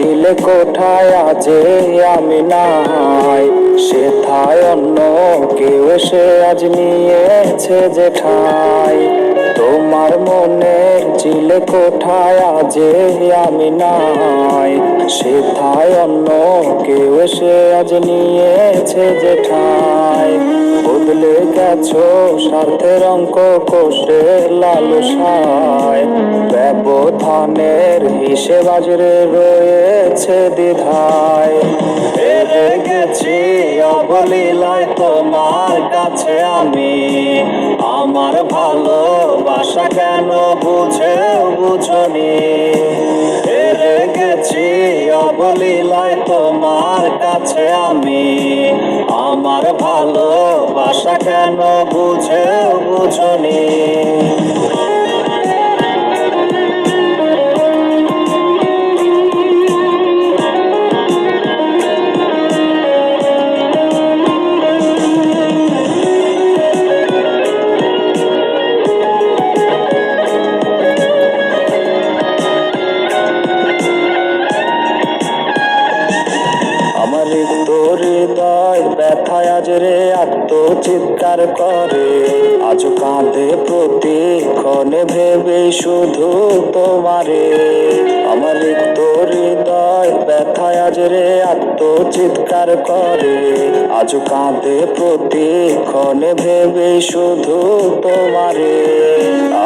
চিলে কোঠায় আজে আমি নাই, সেথায় অন্য কেউ এসে আজ নিয়েছে যে ঠাই। তোমার মনের চিলে কোঠায় আজে আমি নাই, সেথায় অন্য কেউ এসে আজ নিয়েছে যে ঠাই। বদলে গেছো স্বার্থের অঙ্ক কষে লালসায়, ব্যবধানের হিসেব আজরে রয়েছে দ্বিধায়। হেরে গেছি অবলীলায় তোমার কাছে আমি, আমার ভালোবাসা কেন বুঝনি। হেরে গেছি অবলীলায় তোমার কাছে আমি, আমার ভালোবাসা কেন বুঝনি। আমার তোর হৃদয় ব্যথায় আজ রে আত্মচিৎকার করে, আজ কাঁদে প্রতিক্ষণে ভেবে শুধু তোমারে। আমার তোর হৃদয় ব্যথায় আজ রে আত্মচিৎকার করে, আজ কাঁদে প্রতিক্ষণে ভেবে শুধু তোমারে।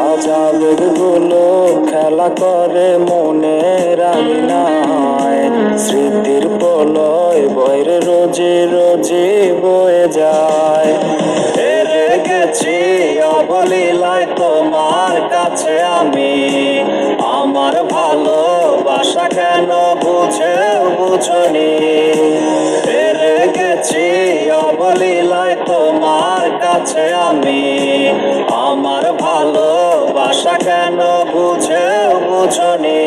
আজ আবেগগুলো খেলা করে মনের আঙিনায়, স্মৃতির প্রলয় বইরে রোজে রোজে বয়ে যায়। হেরে গেছি অবলীলায় তোমার কাছে আমি, আমার ভালোবাসা কেন বুঝনি। হেরে গেছি অবলীলায় তোমার কাছে আমি, আমার ভালোবাসা কেন বুঝনি।